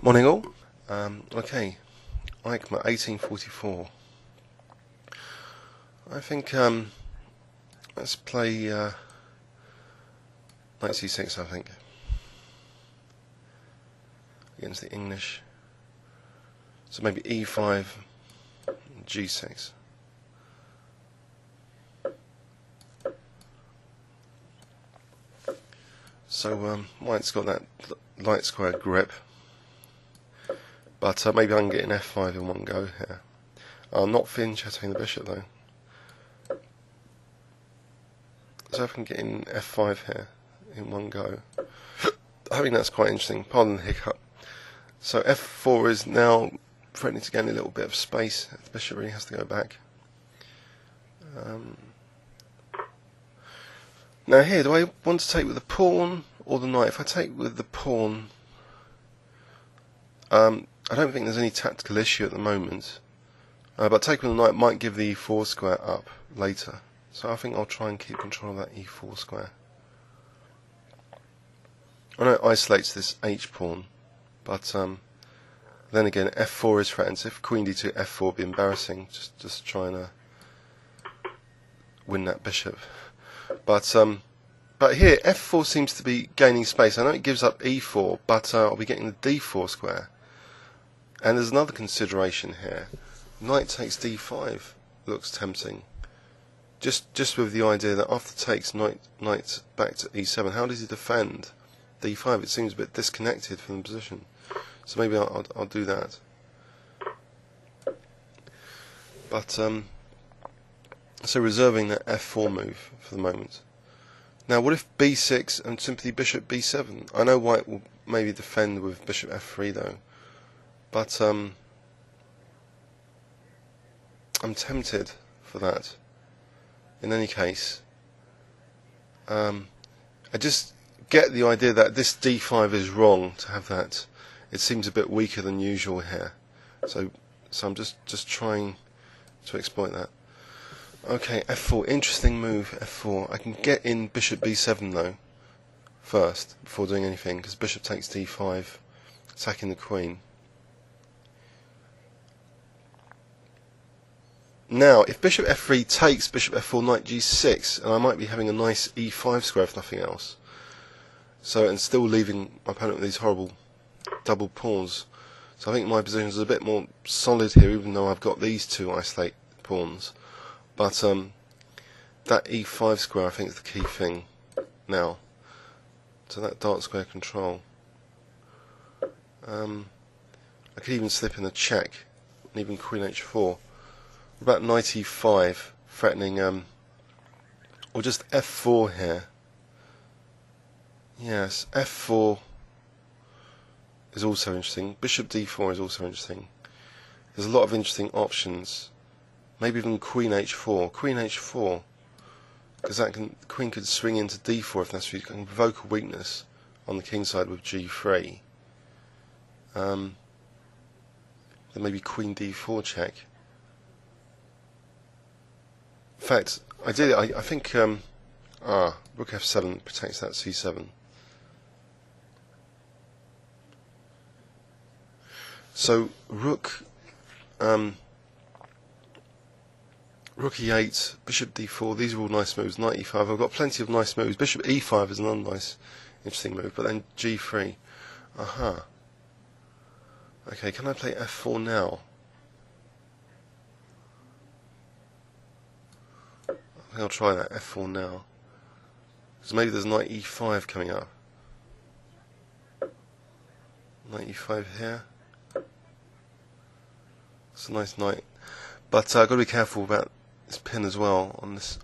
Morning all. Okay, IIkkaM 1844. I think let's play knight c6. I think against the English. So maybe e5, g6. So white's got that light square grip. But maybe I can get an f5 in one go here. I'm not fin-chatting the bishop though. So if I can get in f5 here in one go, I think that's quite interesting. Pardon the hiccup. So f4 is now threatening to gain a little bit of space. The bishop really has to go back. Now here, do I want to take with the pawn or the knight? If I take with the pawn, I don't think there's any tactical issue at the moment, but taking the knight might give the e4 square up later. So I think I'll try and keep control of that e4 square. I know it isolates this h pawn, but then again f4 is threatened. So if queen d2, f4 would be embarrassing, just trying to win that bishop. But here f4 seems to be gaining space. I know it gives up e4, but I'll be getting the d4 square. And there's another consideration here. Knight takes d5 looks tempting. Just with the idea that after takes knight back to e7, how does he defend d5? It seems a bit disconnected from the position. So maybe I'll do that. But so reserving that f4 move for the moment. Now what if b6 and simply bishop b7? I know white will maybe defend with bishop f3 though. But I'm tempted for that. In any case, I just get the idea that this d5 is wrong to have that. It seems a bit weaker than usual here. So I'm just trying to exploit that. Okay, f4, interesting move, f4. I can get in bishop b7 though, first, before doing anything, because bishop takes d5, attacking the queen. Now, if bishop f3 takes bishop f4, knight g6, and I might be having a nice e5 square if nothing else. So, and still leaving my opponent with these horrible double pawns. So I think my position is a bit more solid here, even though I've got these two isolate pawns. But that e5 square I think is the key thing now. So that dark square control. I could even slip in a check, and even queen h4. About knight e5, threatening, or just f4 here. Yes, f4 is also interesting. Bishop d4 is also interesting. There's a lot of interesting options. Maybe even queen h4. Queen h4, because that the queen could swing into d4 if necessary. You can provoke a weakness on the king side with g3. Then maybe queen d4 check. In fact, ideally, I think rook f7 protects that c7. So rook e8, bishop d4. These are all nice moves. Knight e5. I've got plenty of nice moves. Bishop e5 is another nice, interesting move. But then g3. Aha. Okay, can I play f4 now? I think I'll try that, f4 now. Because maybe there's knight e5 coming up. Knight e5 here. It's a nice knight. But I've got to be careful about this pin as well on this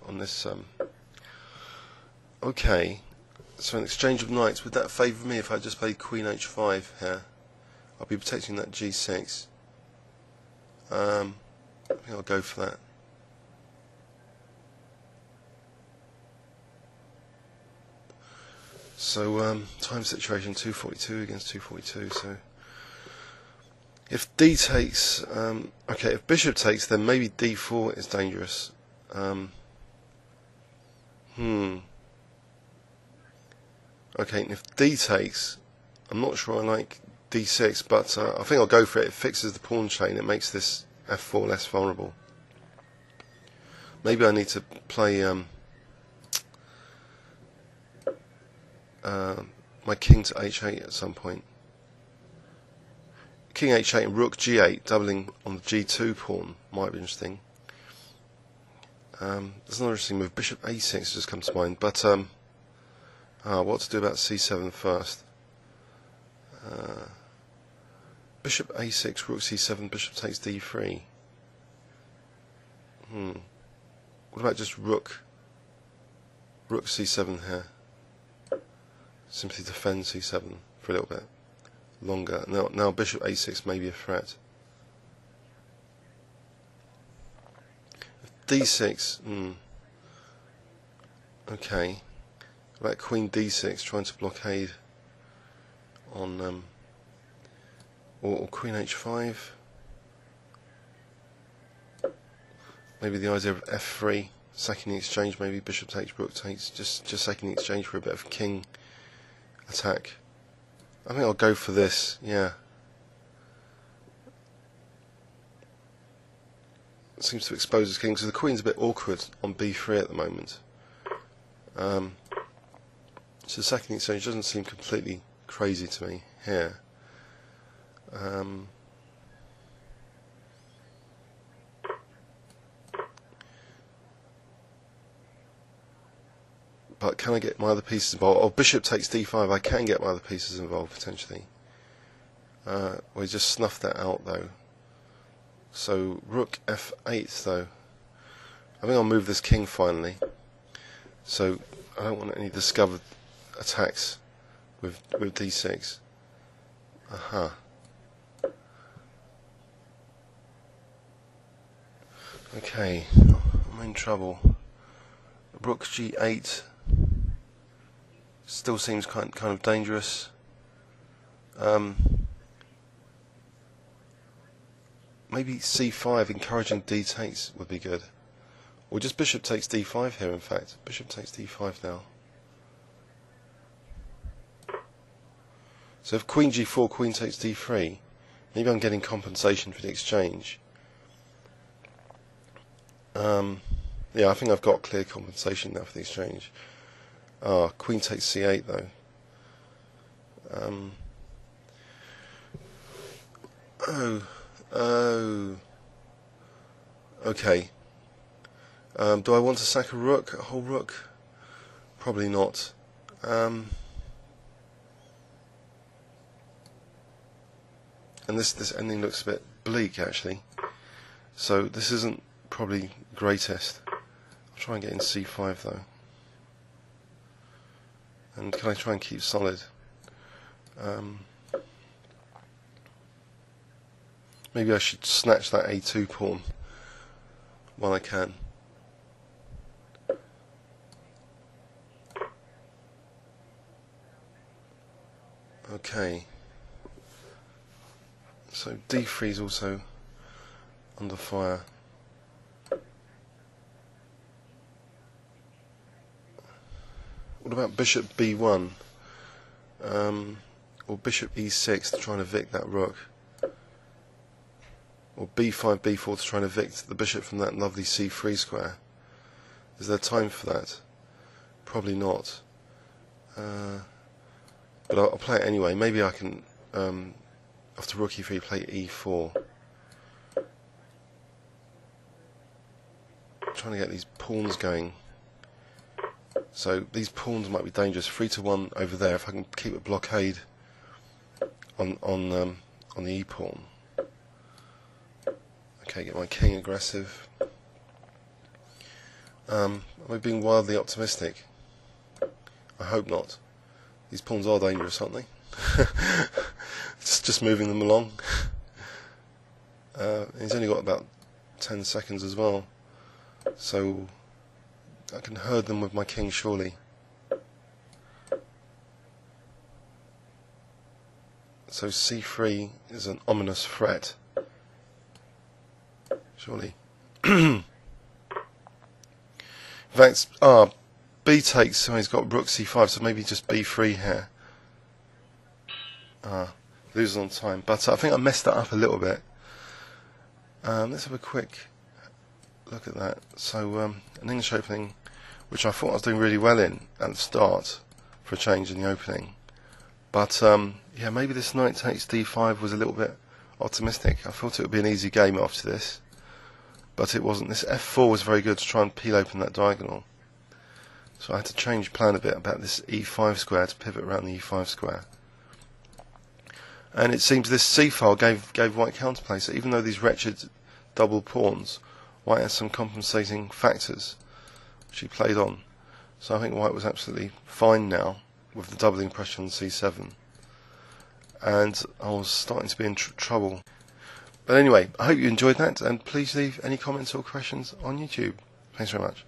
Okay. So an exchange of knights, would that favour me if I just played queen h5 here? I'll be protecting that g6. I think I'll go for that. So time situation 242 against 242. So if d takes, okay, if bishop takes, then maybe d4 is dangerous. Okay, and if d takes, I'm not sure I like d6, but I think I'll go for it. It fixes the pawn chain. It makes this f4 less vulnerable. Maybe I need to play my king to h8 at some point. King h8 and rook g8, doubling on the g2 pawn might be interesting. There's another interesting move. Bishop a6 just comes to mind, but what to do about c7 first? Bishop a6, rook c7, bishop takes d3. What about just rook c7 here? Simply defend c7 for a little bit longer. Now bishop a6 may be a threat. d6. Okay. What about queen d6, trying to blockade on or queen h5. Maybe the idea of f3, sacking the exchange. Maybe bishop takes, rook takes, just sacking the exchange for a bit of king attack. I think I'll go for this. Yeah. It seems to expose his king, so the queen's a bit awkward on b3 at the moment. So sacking the exchange doesn't seem completely crazy to me here. But can I get my other pieces involved? Oh, bishop takes d5. I can get my other pieces involved potentially. We just snuffed that out though. So rook f8 though. I think I'll move this king finally. So I don't want any discovered attacks with d6. Aha. Okay, I'm in trouble. Rook g8 still seems kind of dangerous. Maybe c5, encouraging d takes would be good. Or just bishop takes d5 here, in fact. Bishop takes d5 now. So if queen g4, queen takes d3, maybe I'm getting compensation for the exchange. Yeah, I think I've got clear compensation now for the exchange. Queen takes c8 though. Okay. Do I want to sack a rook, a whole rook? Probably not. And this ending looks a bit bleak actually. So this isn't probably greatest. I'll try and get in c5 though. And can I try and keep solid? Maybe I should snatch that a2 pawn while I can. Okay. So d3 is also under fire. What about bishop b1? Or bishop e6 to try and evict that rook? Or b5, b4 to try and evict the bishop from that lovely c3 square? Is there time for that? Probably not. But I'll play it anyway. Maybe I can, after rook e3, play e4. I'm trying to get these pawns going. So these pawns might be dangerous. 3-1 over there. If I can keep a blockade on the e pawn. Okay, get my king aggressive. Am I being wildly optimistic? I hope not. These pawns are dangerous, aren't they? just moving them along. He's only got about 10 seconds as well, so I can herd them with my king surely. So c3 is an ominous threat, surely. In fact, b takes, so he's got rook c5, so maybe just b3 here. loses on time. But I think I messed that up a little bit. Let's have a quick look at that. So an English opening, which I thought I was doing really well in at the start for a change in the opening. But yeah, maybe this knight takes d5 was a little bit optimistic. I thought it would be an easy game after this, but it wasn't. This f4 was very good to try and peel open that diagonal. So I had to change plan a bit about this e5 square to pivot around the e5 square. And it seems this c-file gave white counterplay. So even though these wretched double pawns, white has some compensating factors which he played on. So I think white was absolutely fine now with the doubling pressure on c7. And I was starting to be in trouble. But anyway, I hope you enjoyed that, and please leave any comments or questions on YouTube. Thanks very much.